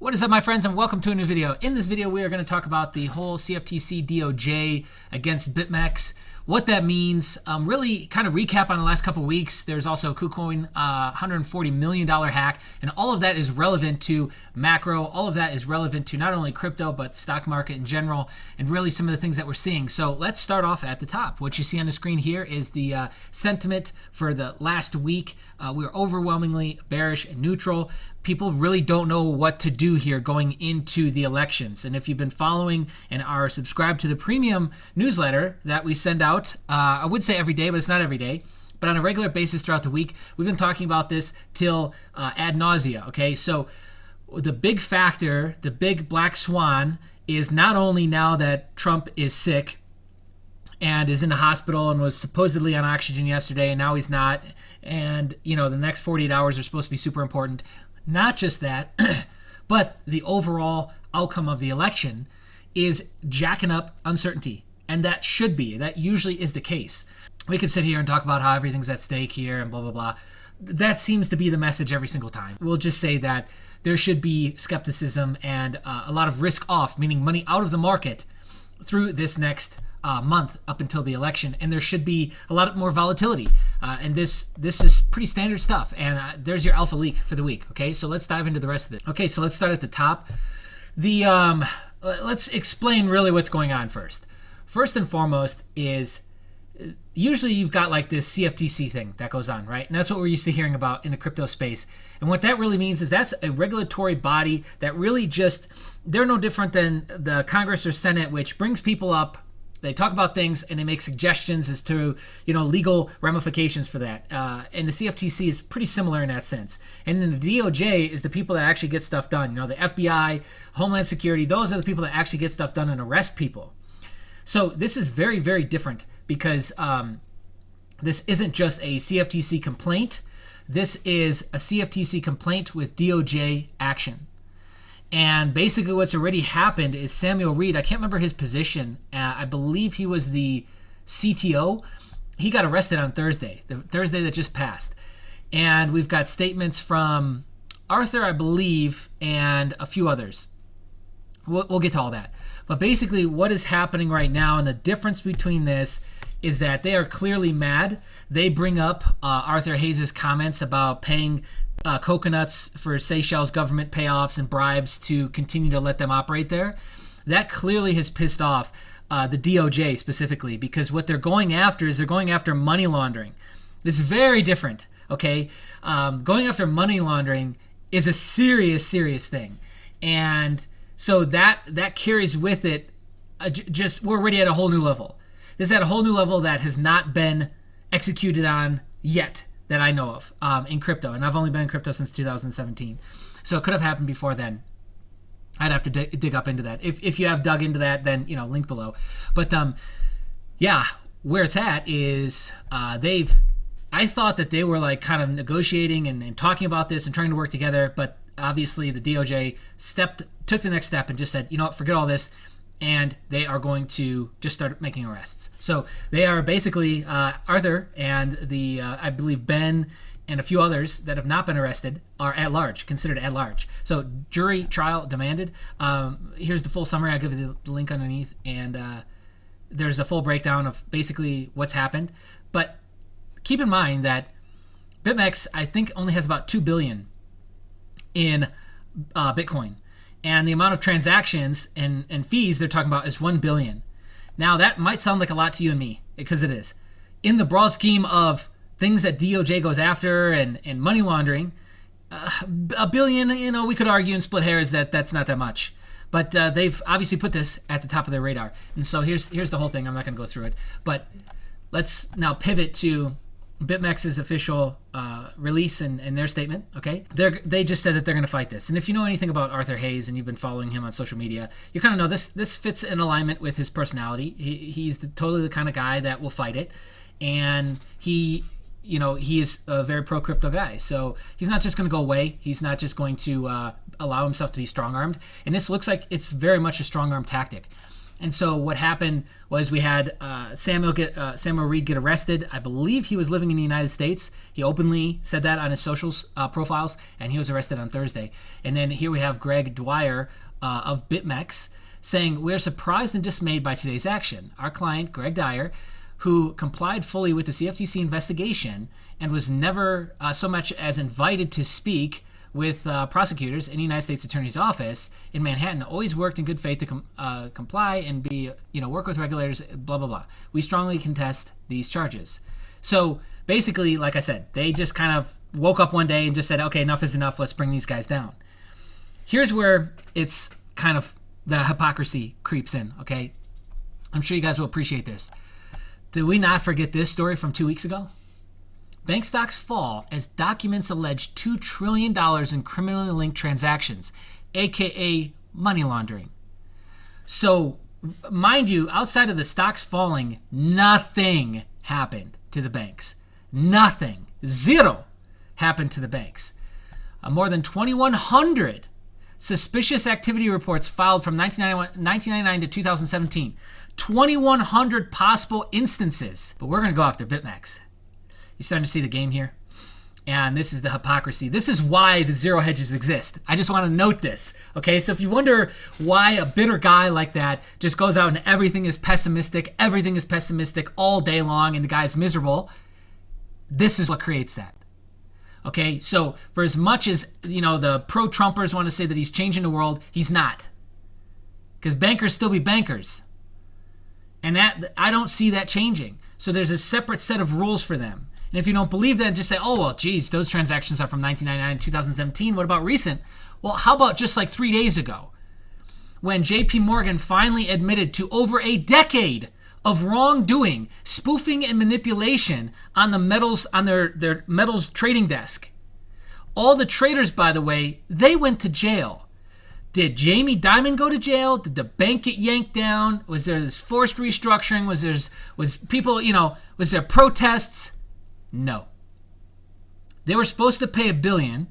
What is up, my friends, and welcome to a new video. In this video, we are going to talk about the whole CFTC DOJ against Bitmex, what that means, really kind of recap on the last couple of weeks. There's also a KuCoin $140 million hack, and all of that is relevant to macro. All of that is relevant to not only crypto, but stock market in general, and really some of the things that we're seeing. So let's start off at the top. What you see on the screen here is the sentiment for the last week. We're overwhelmingly bearish and neutral. People really don't know what to do here going into the elections. And if you've been following and are subscribed to the premium newsletter that we send out, I would say every day, but it's not every day, but on a regular basis throughout the week, we've been talking about this till ad nausea, okay? So the big factor, the big black swan, is not only now that Trump is sick and is in the hospital and was supposedly on oxygen yesterday, and now he's not, and the next 48 hours are supposed to be super important. Not just that, but the overall outcome of the election is jacking up uncertainty. And that should be. That usually is the case. We could sit here and talk about how everything's at stake here and blah, blah, blah. That seems to be the message every single time. We'll just say that there should be skepticism and a lot of risk off, meaning money out of the market through this next month up until the election, and there should be a lot more volatility. And this is pretty standard stuff. And there's your alpha leak for the week. Okay, so let's dive into the rest of it. Okay, so let's start at the top. Let's explain really what's going on first. First and foremost is usually you've got like this CFTC thing that goes on, right? And that's what we're used to hearing about in the crypto space. And what that really means is that's a regulatory body that really they're no different than the Congress or Senate, which brings people up. They talk about things and they make suggestions as to, legal ramifications for that. And the CFTC is pretty similar in that sense. And then the DOJ is the people that actually get stuff done. The FBI, Homeland Security, those are the people that actually get stuff done and arrest people. So this is very, very different because this isn't just a CFTC complaint. This is a CFTC complaint with DOJ action. And basically what's already happened is Samuel Reed, I can't remember his position, I believe he was the CTO. He got arrested on Thursday, the Thursday that just passed. And we've got statements from Arthur, I believe, and a few others. We'll get to all that. But basically what is happening right now, and the difference between this is that they are clearly mad. They bring up Arthur Hayes' comments about paying coconuts for Seychelles government payoffs and bribes to continue to let them operate there. That clearly has pissed off the DOJ specifically, because what they're going after is they're going after money laundering. This is very different, okay? Going after money laundering is a serious, serious thing. And so that carries with it we're already at a whole new level. This is at a whole new level that has not been executed on yet, that I know of in crypto. And I've only been in crypto since 2017. So it could have happened before then. I'd have to dig up into that. If you have dug into that, then, link below. But where it's at is I thought that they were like kind of negotiating and talking about this and trying to work together. But obviously the DOJ took the next step and just said, forget all this. And they are going to just start making arrests. So they are basically Arthur and the I believe Ben and a few others that have not been arrested are at large, considered at large. So jury trial demanded. Here's the full summary. I'll give you the link underneath, and there's the full breakdown of basically what's happened. But keep in mind that Bitmex, I think, only has about $2 billion in Bitcoin. And the amount of transactions and fees they're talking about is $1 billion. Now, that might sound like a lot to you and me, because it is. In the broad scheme of things that DOJ goes after and money laundering, $1 billion, we could argue and split hairs that that's not that much. But they've obviously put this at the top of their radar. And so here's the whole thing. I'm not going to go through it. But let's now pivot to Bitmex's official release and their statement, okay? They just said that they're going to fight this. And if you know anything about Arthur Hayes and you've been following him on social media, you kind of know this fits in alignment with his personality. He's totally the kind of guy that will fight it. And he is a very pro-crypto guy. So he's not just going to go away. He's not just going to allow himself to be strong-armed. And this looks like it's very much a strong-arm tactic. And so what happened was we had Samuel Reed get arrested. I believe he was living in the United States. He openly said that on his socials profiles, and he was arrested on Thursday. And then here we have Greg Dwyer of Bitmex saying, "We're surprised and dismayed by today's action. Our client, Greg Dwyer, who complied fully with the CFTC investigation and was never so much as invited to speak with prosecutors in the United States Attorney's Office in Manhattan, always worked in good faith to comply and work with regulators, blah, blah, blah. We strongly contest these charges." So basically, like I said, they just kind of woke up one day and just said, okay, enough is enough. Let's bring these guys down. Here's where it's kind of the hypocrisy creeps in, okay? I'm sure you guys will appreciate this. Did we not forget this story from 2 weeks ago? Bank stocks fall as documents allege $2 trillion in criminally linked transactions, aka money laundering. So, mind you, outside of the stocks falling, nothing happened to the banks. Nothing. Zero happened to the banks. More than 2,100 suspicious activity reports filed from 1999 to 2017. 2,100 possible instances. But we're going to go after Bitmex. You're starting to see the game here? And this is the hypocrisy. This is why the zero hedges exist. I just want to note this, okay? So if you wonder why a bitter guy like that just goes out and everything is pessimistic all day long and the guy's miserable, this is what creates that. Okay? So for as much as, the pro-Trumpers want to say that he's changing the world, he's not. Because bankers still be bankers. And that I don't see that changing. So there's a separate set of rules for them. And if you don't believe that, just say, oh, well, geez, those transactions are from 1999 to 2017. What about recent? Well, how about just like 3 days ago when JP Morgan finally admitted to over a decade of wrongdoing, spoofing and manipulation on the metals, on their metals trading desk. All the traders, by the way, they went to jail. Did Jamie Dimon go to jail? Did the bank get yanked down? Was there this forced restructuring? Was there protests? No. They were supposed to pay $1 billion,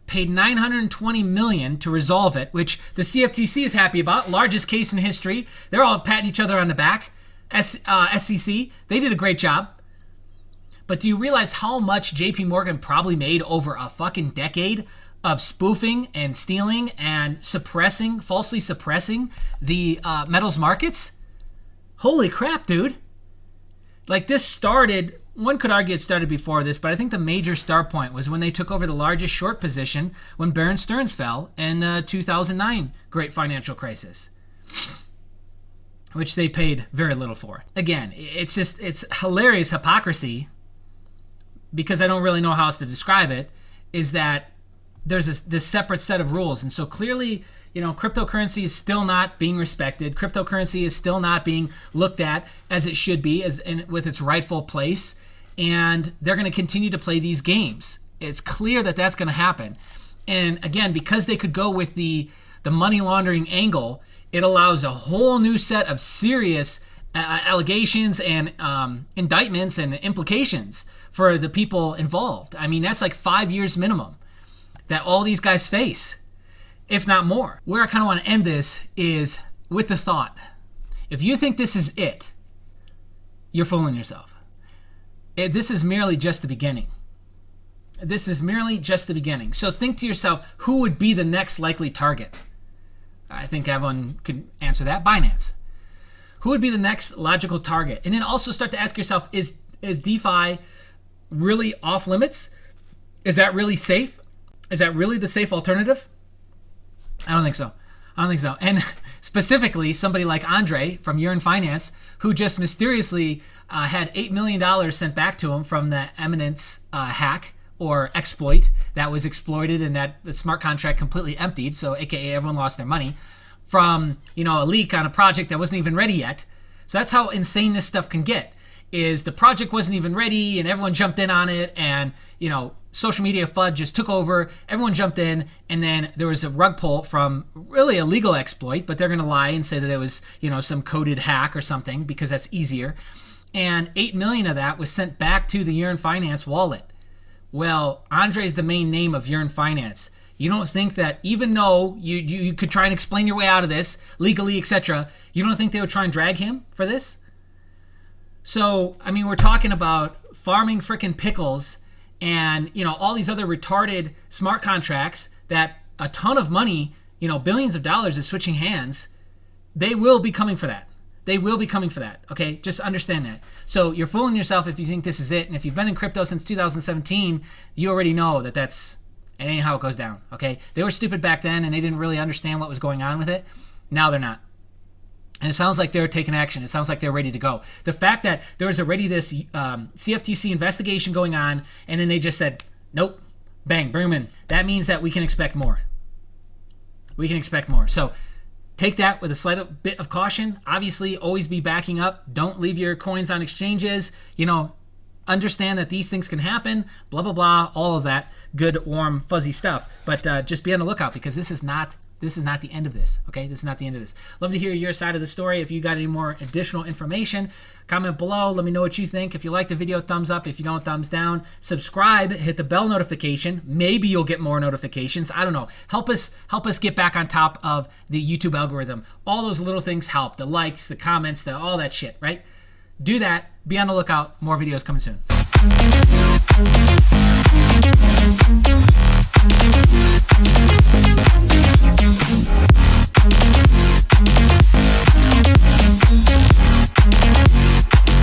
paid $920 million to resolve it, which the CFTC is happy about. Largest case in history. They're all patting each other on the back. SEC, they did a great job. But do you realize how much JP Morgan probably made over a fucking decade of spoofing and stealing and falsely suppressing the metals markets? Holy crap, dude. Like, this started, one could argue it started before this, but I think the major start point was when they took over the largest short position when Bear Stearns fell in 2009 great financial crisis, which they paid very little for. Again, it's hilarious hypocrisy, because I don't really know how else to describe it, is that there's this separate set of rules. And so clearly, cryptocurrency is still not being respected. Cryptocurrency is still not being looked at as it should be, with its rightful place. And they're going to continue to play these games. It's clear that that's going to happen. And again, because they could go with the money laundering angle, it allows a whole new set of serious allegations and indictments and implications for the people involved. I mean, that's like 5 years minimum that all these guys face, if not more. Where I kind of want to end this is with the thought, if you think this is it, you're fooling yourself. This is merely just the beginning. This is merely just the beginning. So think to yourself, who would be the next likely target? I think everyone could answer that. Binance. Who would be the next logical target? And then also start to ask yourself, is DeFi really off limits? Is that really safe? Is that really the safe alternative? I don't think so. And specifically, somebody like Andre from Yearn Finance, who just mysteriously had $8 million sent back to him from the Eminence hack or exploit that was exploited, and that the smart contract completely emptied, so aka everyone lost their money, from a leak on a project that wasn't even ready yet. So that's how insane this stuff can get, is the project wasn't even ready and everyone jumped in on it, and social media FUD just took over, everyone jumped in, and then there was a rug pull from really a legal exploit, but they're going to lie and say that it was, some coded hack or something, because that's easier. And 8 million of that was sent back to the Yearn Finance wallet. Well, Andre is the main name of Yearn Finance. You don't think that even though you could try and explain your way out of this legally, etc., you don't think they would try and drag him for this? So, I mean, we're talking about farming frickin' pickles and, all these other retarded smart contracts that a ton of money, billions of dollars is switching hands. They will be coming for that. They will be coming for that, okay? Just understand that. So you're fooling yourself if you think this is it. And if you've been in crypto since 2017, you already know that it ain't how it goes down, okay? They were stupid back then and they didn't really understand what was going on with it. Now they're not. And it sounds like they're taking action. It sounds like they're ready to go. The fact that there was already this CFTC investigation going on and then they just said, nope, bang, bring them in. That means that we can expect more. We can expect more. So take that with a slight bit of caution. Obviously, always be backing up. Don't leave your coins on exchanges. Understand that these things can happen, blah, blah, blah, all of that good, warm, fuzzy stuff. But just be on the lookout because this is not the end of this, okay? This is not the end of this. Love to hear your side of the story. If you got any more additional information, comment below. Let me know what you think. If you like the video, thumbs up. If you don't, thumbs down. Subscribe, hit the bell notification. Maybe you'll get more notifications. I don't know. Help us get back on top of the YouTube algorithm. All those little things help. The likes, the comments, all that shit, right? Do that. Be on the lookout. More videos coming soon.